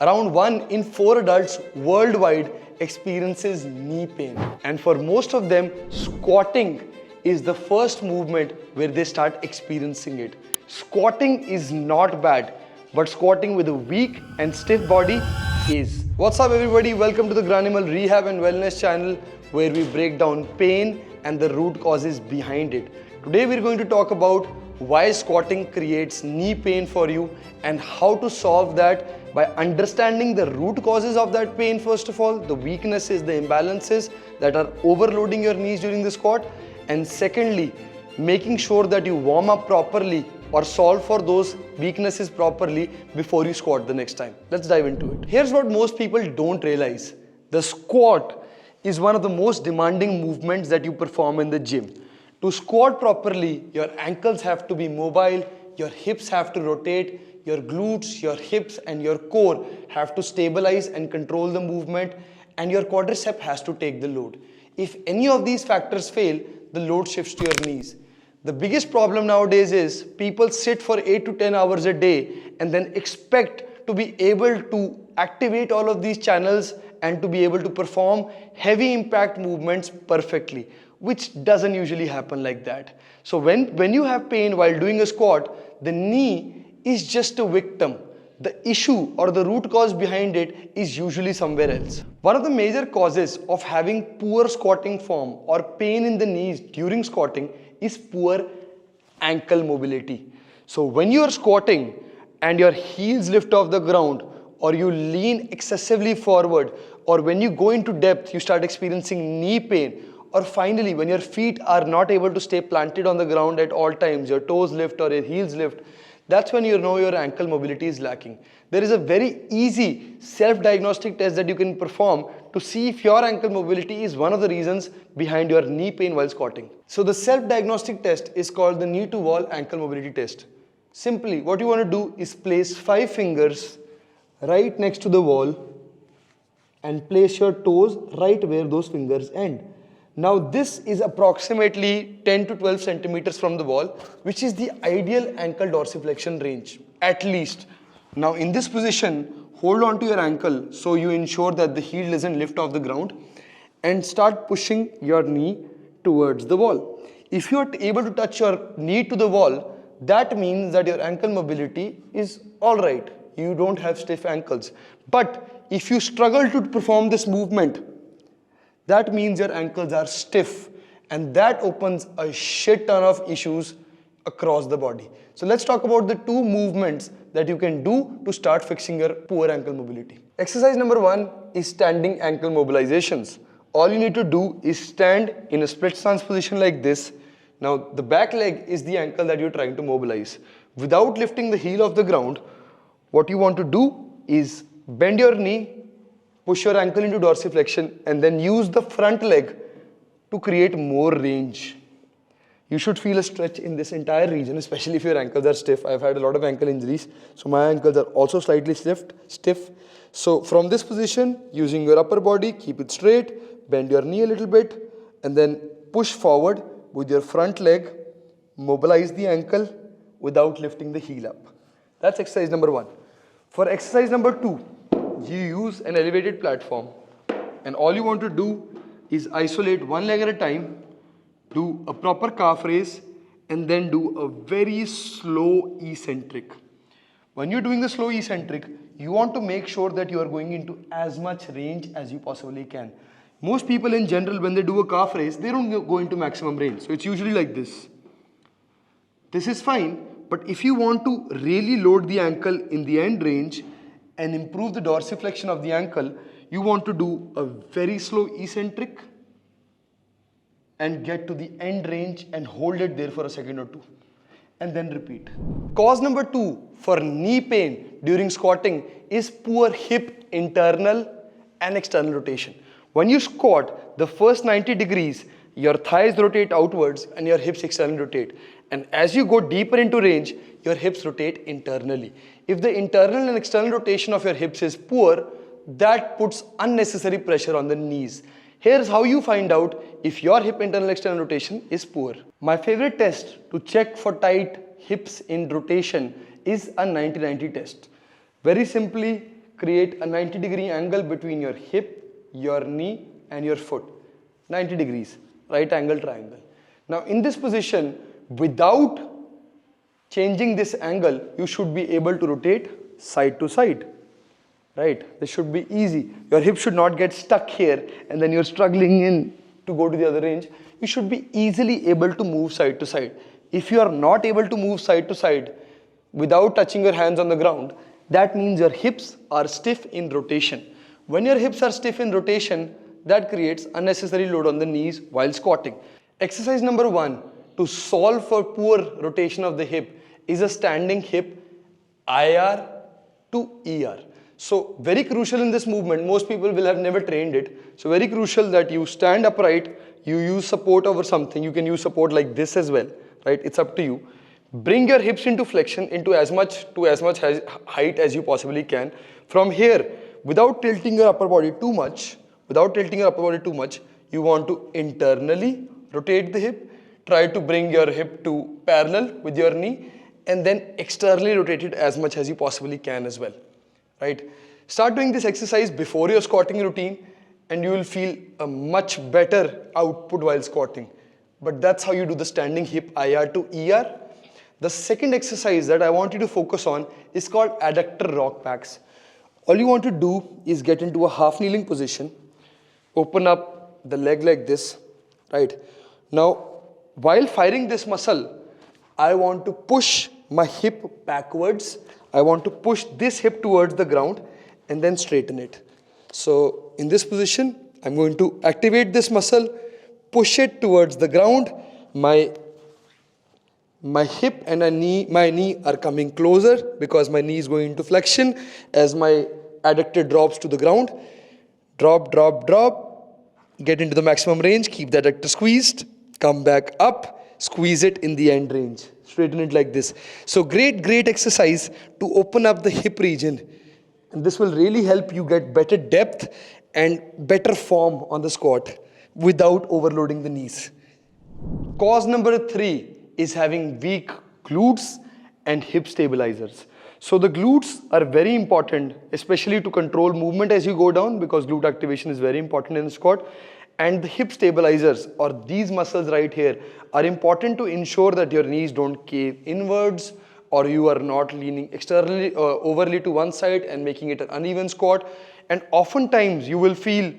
Around 1 in 4 adults worldwide experiences knee pain. And for most of them, squatting is the first movement where they start experiencing it. Squatting is not bad, but squatting with a weak and stiff body is. What's up everybody, welcome to the Granimals Rehab and Wellness channel, where we break down pain and the root causes behind it. Today we're going to talk about why squatting creates knee pain for you and how to solve that by understanding the root causes of that pain. First of all, the weaknesses, the imbalances that are overloading your knees during the squat, and secondly, making sure that you warm up properly or solve for those weaknesses properly before you squat the next time. Let's dive into it. Here's what most people don't realize. The squat is one of the most demanding movements that you perform in the gym. To squat properly, your ankles have to be mobile, your hips have to rotate, your glutes, your hips and your core have to stabilize and control the movement, and your quadriceps has to take the load. If any of these factors fail, the load shifts to your knees. The biggest problem nowadays is people sit for 8 to 10 hours a day and then expect to be able to activate all of these channels and to be able to perform heavy impact movements perfectly, which doesn't usually happen like that. So when you have pain while doing a squat, the knee is just a victim. The issue or the root cause behind it is usually somewhere else. One of the major causes of having poor squatting form or pain in the knees during squatting is poor ankle mobility. So when you are squatting and your heels lift off the ground, or you lean excessively forward, or when you go into depth, you start experiencing knee pain, or finally when your feet are not able to stay planted on the ground at all times, your toes lift or your heels lift, that's when you know your ankle mobility is lacking. There is a very easy self-diagnostic test that you can perform to see if your ankle mobility is one of the reasons behind your knee pain while squatting. So the self-diagnostic test is called the knee to wall ankle mobility test. Simply, what you want to do is place 5 fingers right next to the wall and place your toes right where those fingers end. Now this is approximately 10 to 12 centimeters from the wall, which is the ideal ankle dorsiflexion range, at least. Now in this position, hold on to your ankle so you ensure that the heel doesn't lift off the ground, and start pushing your knee towards the wall. If you are able to touch your knee to the wall, that means that your ankle mobility is alright. You don't have stiff ankles. But if you struggle to perform this movement, that means your ankles are stiff, and that opens a shit ton of issues across the body. So let's talk about the 2 movements that you can do to start fixing your poor ankle mobility. Exercise number 1 is standing ankle mobilizations. All you need to do is stand in a split stance position like this. Now the back leg is the ankle that you're trying to mobilize. Without lifting the heel off the ground, what you want to do is bend your knee, push your ankle into dorsiflexion, and then use the front leg to create more range. You should feel a stretch in this entire region, especially if your ankles are stiff. I've had a lot of ankle injuries, so my ankles are also slightly stiff. So from this position, using your upper body, keep it straight, bend your knee a little bit, and then push forward with your front leg, mobilize the ankle without lifting the heel up. That's exercise number 1. For exercise number 2, you use an elevated platform, and all you want to do is isolate one leg at a time, do a proper calf raise, and then do a very slow eccentric. When you're doing the slow eccentric, you want to make sure that you are going into as much range as you possibly can. Most people in general, when they do a calf raise, they don't go into maximum range. So it's usually like this. This is fine, but if you want to really load the ankle in the end range and improve the dorsiflexion of the ankle, you want to do a very slow eccentric and get to the end range and hold it there for a second or 2 and then repeat. Cause number 2 for knee pain during squatting is poor hip internal and external rotation. When you squat, the first 90 degrees, your thighs rotate outwards and your hips externally rotate. And as you go deeper into range, your hips rotate internally. If the internal and external rotation of your hips is poor, that puts unnecessary pressure on the knees. Here's how you find out if your hip internal external rotation is poor. My favorite test to check for tight hips in rotation is a 90-90 test. Very simply, create a 90-degree angle between your hip, your knee and your foot. 90 degrees, right angle triangle. Now in this position, without changing this angle, you should be able to rotate side to side. Right? This should be easy. Your hip should not get stuck here and then you're struggling in to go to the other range. You should be easily able to move side to side. If you are not able to move side to side without touching your hands on the ground, that means your hips are stiff in rotation. When your hips are stiff in rotation, that creates unnecessary load on the knees while squatting. Exercise number 1 to solve for poor rotation of the hip is a standing hip IR to ER. So very crucial in this movement, most people will have never trained it. So very crucial that you stand upright, you use support over something. You can use support like this as well, right? It's up to you. Bring your hips into flexion into as much height as you possibly can. From here, without tilting your upper body too much, you want to internally rotate the hip, try to bring your hip to parallel with your knee, and then externally rotate it as much as you possibly can as well. Right? Start doing this exercise before your squatting routine and you will feel a much better output while squatting. But that's how you do the standing hip IR to ER. The second exercise that I want you to focus on is called Adductor rock packs. All you want to do is get into a half kneeling position, open up the leg like this, right? Now, while firing this muscle, I want to push my hip backwards. I want to push this hip towards the ground and then straighten it. So in this position, I'm going to activate this muscle, push it towards the ground. My hip and my knee are coming closer because my knee is going into flexion as my adductor drops to the ground. Drop, drop, drop. Get into the maximum range. Keep the adductor squeezed. Come back up. Squeeze it in the end range. Straighten it like this. So great exercise to open up the hip region. And this will really help you get better depth and better form on the squat without overloading the knees. Cause number 3 is having weak glutes and hip stabilizers. So the glutes are very important, especially to control movement as you go down, because glute activation is very important in the squat. And the hip stabilizers, or these muscles right here, are important to ensure that your knees don't cave inwards or you are not leaning externally overly to one side and making it an uneven squat. And oftentimes you will feel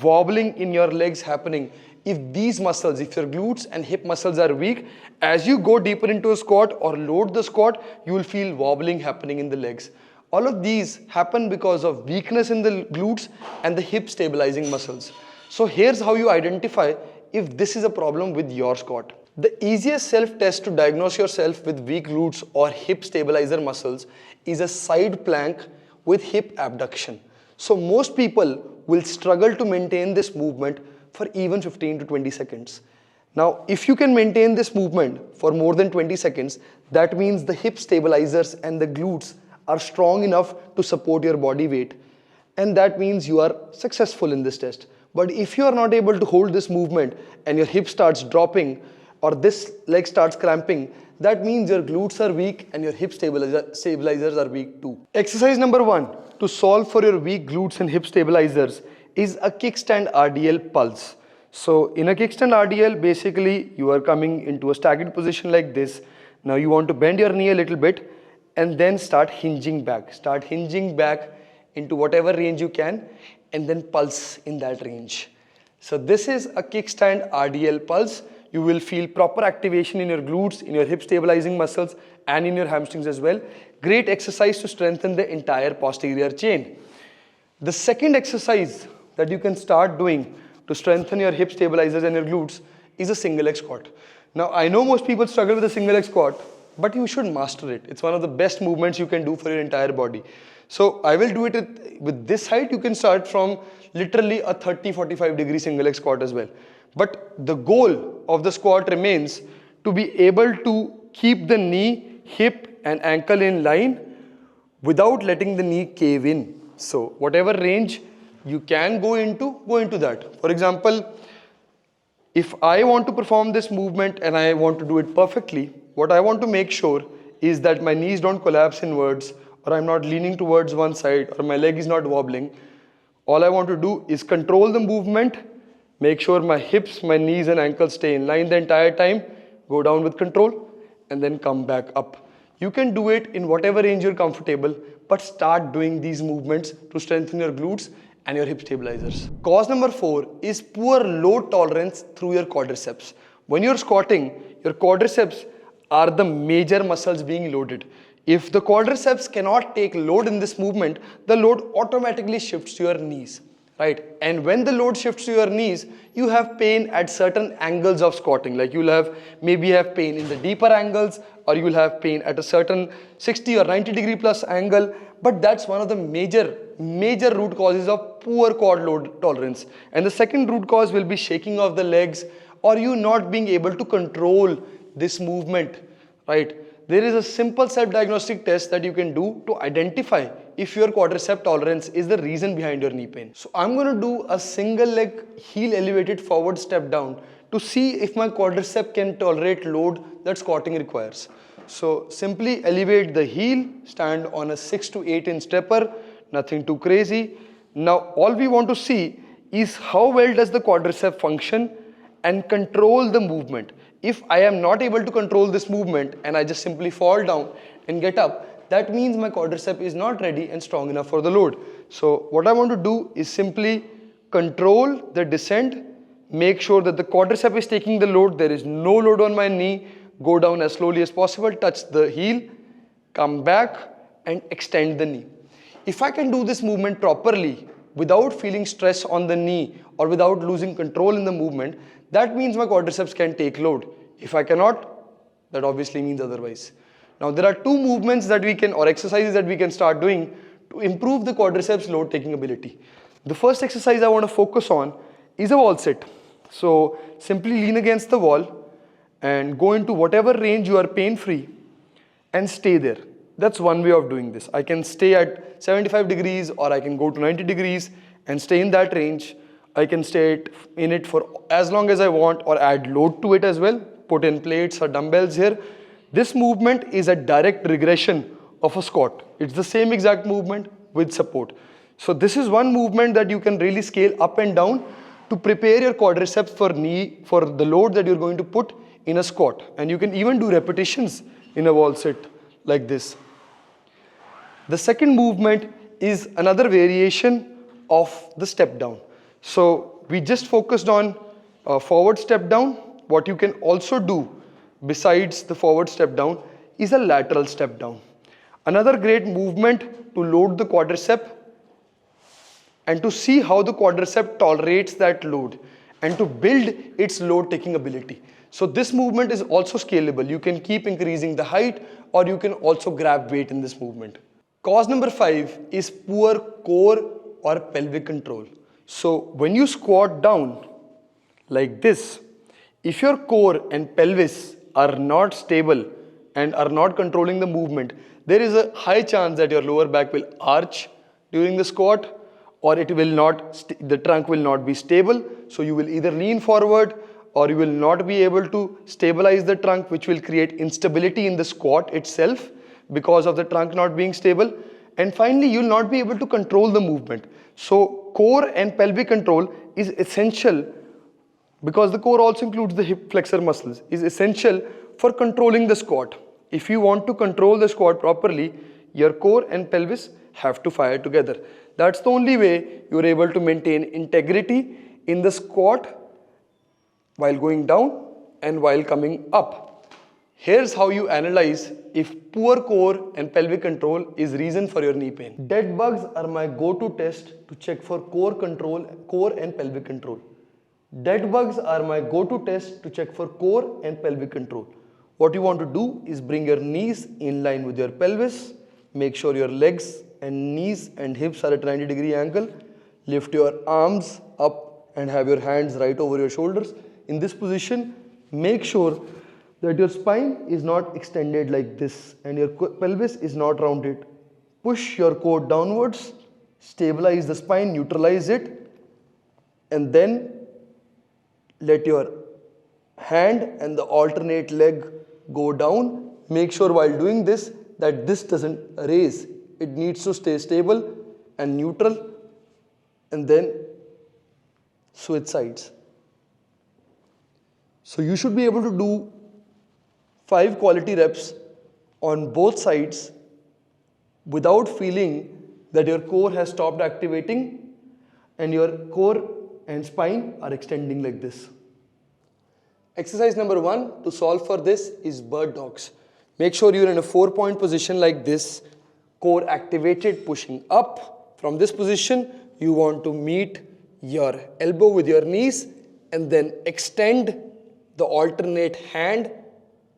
wobbling in your legs happening if these muscles, if your glutes and hip muscles are weak. As you go deeper into a squat or load the squat, you will feel wobbling happening in the legs. All of these happen because of weakness in the glutes and the hip stabilizing muscles. So here's how you identify if this is a problem with your squat. The easiest self-test to diagnose yourself with weak glutes or hip stabilizer muscles is a side plank with hip abduction. So most people will struggle to maintain this movement for even 15 to 20 seconds. Now, if you can maintain this movement for more than 20 seconds, that means the hip stabilizers and the glutes are strong enough to support your body weight. And that means you are successful in this test. But if you are not able to hold this movement and your hip starts dropping or this leg starts cramping, that means your glutes are weak and your hip stabilizers are weak too. Exercise number 1 to solve for your weak glutes and hip stabilizers is a kickstand RDL pulse. So in a kickstand RDL, basically you are coming into a stagnant position like this. Now you want to bend your knee a little bit and then start hinging back. Start hinging back into whatever range you can and then pulse in that range. So this is a kickstand RDL pulse. You will feel proper activation in your glutes, in your hip stabilizing muscles and in your hamstrings as well. Great exercise to strengthen the entire posterior chain. The second exercise that you can start doing to strengthen your hip stabilizers and your glutes is a single leg squat. Now I know most people struggle with a single leg squat, but you should master it. It's one of the best movements you can do for your entire body. So I will do it with this height. You can start from literally a 30-45 degree single leg squat as well. But the goal of the squat remains to be able to keep the knee, hip and ankle in line without letting the knee cave in. So whatever range you can go into that. For example, if I want to perform this movement and I want to do it perfectly, what I want to make sure is that my knees don't collapse inwards or I'm not leaning towards one side, or my leg is not wobbling, all I want to do is control the movement, make sure my hips, my knees and ankles stay in line the entire time, go down with control, and then come back up. You can do it in whatever range you're comfortable, but start doing these movements to strengthen your glutes and your hip stabilizers. Cause number 4 is poor load tolerance through your quadriceps. When you're squatting, your quadriceps are the major muscles being loaded. If the quadriceps cannot take load in this movement, the load automatically shifts to your knees, right? And when the load shifts to your knees, you have pain at certain angles of squatting. Like you'll have maybe have pain in the deeper angles, or you'll have pain at a certain 60 or 90 degree plus angle. But that's one of the major root causes of poor quad load tolerance. And the second root cause will be shaking of the legs, or you not being able to control this movement, right? There is a simple self-diagnostic test that you can do to identify if your quadricep tolerance is the reason behind your knee pain. So I'm going to do a single leg heel elevated forward step down to see if my quadricep can tolerate load that squatting requires. So simply elevate the heel, stand on a 6 to 8 inch stepper, nothing too crazy. Now all we want to see is how well does the quadricep function and control the movement. If I am not able to control this movement and I just simply fall down and get up, that means my quadricep is not ready and strong enough for the load. So what I want to do is simply control the descent, make sure that the quadricep is taking the load, there is no load on my knee, go down as slowly as possible, touch the heel, come back and extend the knee. If I can do this movement properly without feeling stress on the knee or without losing control in the movement, that means my quadriceps can take load. If I cannot, that obviously means otherwise. Now there are two movements that we can, or exercises that we can start doing to improve the quadriceps load taking ability. The first exercise I want to focus on is a wall sit. So simply lean against the wall and go into whatever range you are pain free and stay there. That's one way of doing this. I can stay at 75 degrees or I can go to 90 degrees and stay in that range. I can stay in it for as long as I want or add load to it as well. Put in plates or dumbbells here. This movement is a direct regression of a squat. It's the same exact movement with support. So this is one movement that you can really scale up and down to prepare your quadriceps for the load that you're going to put in a squat. And you can even do repetitions in a wall sit like this. The second movement is another variation of the step down. So we just focused on forward step down. What you can also do besides the forward step down is a lateral step down. Another great movement to load the quadricep and to see how the quadricep tolerates that load and to build its load taking ability. So this movement is also scalable. You can keep increasing the height or you can also grab weight in this movement. Cause number 5 is poor core or pelvic control. So when you squat down like this, if your core and pelvis are not stable and are not controlling the movement, there is a high chance that your lower back will arch during the squat, or it will not, the trunk will not be stable. So you will either lean forward or you will not be able to stabilize the trunk, which will create instability in the squat itself because of the trunk not being stable. And finally, you will not be able to control the movement. So core and pelvic control is essential because the core also includes the hip flexor muscles, is essential for controlling the squat. If you want to control the squat properly, your core and pelvis have to fire together. That's the only way you're able to maintain integrity in the squat while going down and while coming up. Here's how you analyze if poor core and pelvic control is reason for your knee pain. Dead bugs are my go-to test to check for core and pelvic control. Dead bugs are my go-to test to check for core and pelvic control. What you want to do is bring your knees in line with your pelvis. Make sure your legs and knees and hips are at a 90-degree angle. Lift your arms up and have your hands right over your shoulders. In this position, make sure that your spine is not extended like this and your pelvis is not rounded. Push your core downwards, stabilize the spine, neutralize it, and then let your hand and the alternate leg go down. Make sure while doing this that this doesn't raise. It needs to stay stable and neutral, and then switch sides. So you should be able to do 5 quality reps on both sides without feeling that your core has stopped activating and your core and spine are extending like this. Exercise number 1 to solve for this is bird dogs. Make sure you're in a 4-point position like this, core activated, pushing up. From this position, you want to meet your elbow with your knees and then extend the alternate hand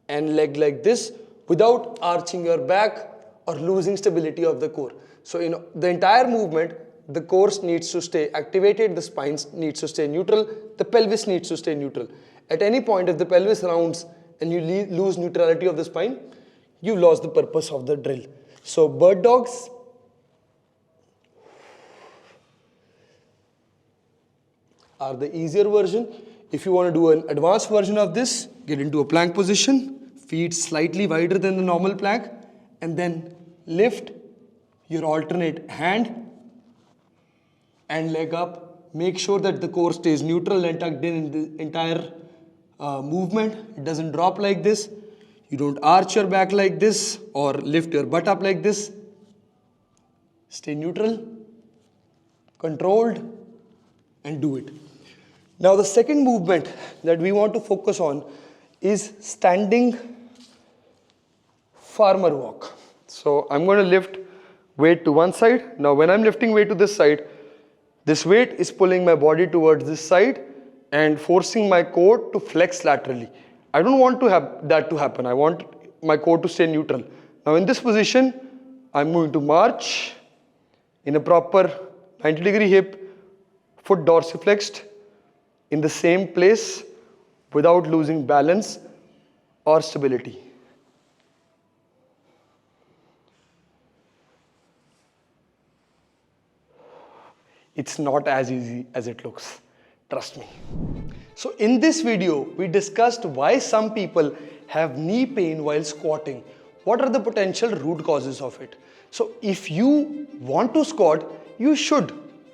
and leg like this without arching your back or losing stability of the core. So in the entire movement, the core needs to stay activated, the spine needs to stay neutral, the pelvis needs to stay neutral. At any point, if the pelvis rounds and you lose neutrality of the spine, you've lost the purpose of the drill. So bird dogs are the easier version. If you want to do an advanced version of this, get into a plank position, feet slightly wider than the normal plank, and then lift your alternate hand and leg up. Make sure that the core stays neutral and tucked in the entire movement. It doesn't drop like this. You don't arch your back like this or lift your butt up like this. Stay neutral, controlled, and do it. Now the second movement that we want to focus on is standing farmer walk. So I'm going to lift weight to one side. Now when I'm lifting weight to this side, this weight is pulling my body towards this side and forcing my core to flex laterally. I don't want to have that to happen. I want my core to stay neutral. Now in this position, I'm going to march in a proper 90-degree hip, foot dorsiflexed in the same place without losing balance or stability. It's not as easy as it looks. Trust me. So in this video, we discussed why some people have knee pain while squatting. What are the potential root causes of it? So if you want to squat, you should.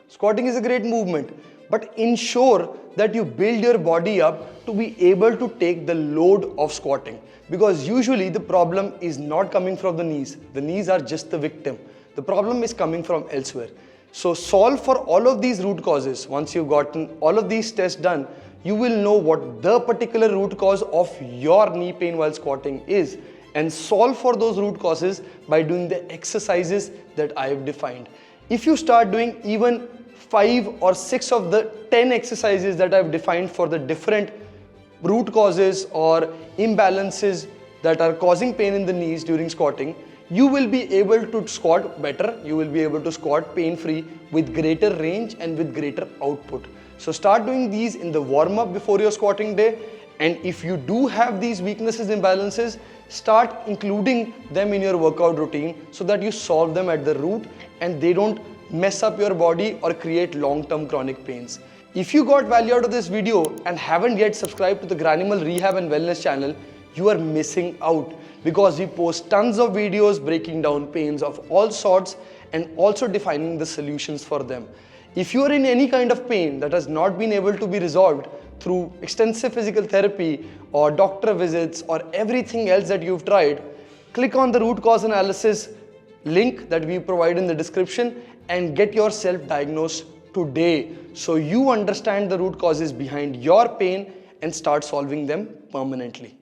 Squatting is a great movement, but ensure that you build your body up to be able to take the load of squatting. Because usually the problem is not coming from the knees. The knees are just the victim. The problem is coming from elsewhere. So solve for all of these root causes. Once you've gotten all of these tests done, you will know what the particular root cause of your knee pain while squatting is, and solve for those root causes by doing the exercises that I have defined. If you start doing even 5 or 6 of the 10 exercises that I've defined for the different root causes or imbalances that are causing pain in the knees during squatting, you will be able to squat better, you will be able to squat pain-free with greater range and with greater output. So start doing these in the warm-up before your squatting day, and if you do have these weaknesses, imbalances, start including them in your workout routine so that you solve them at the root and they don't mess up your body or create long-term chronic pains. If you got value out of this video and haven't yet subscribed to the Granimals Rehab and Wellness channel, you are missing out, because we post tons of videos breaking down pains of all sorts and also defining the solutions for them. If you are in any kind of pain that has not been able to be resolved through extensive physical therapy or doctor visits or everything else that you've tried, click on the root cause analysis link that we provide in the description and get yourself diagnosed today so you understand the root causes behind your pain and start solving them permanently.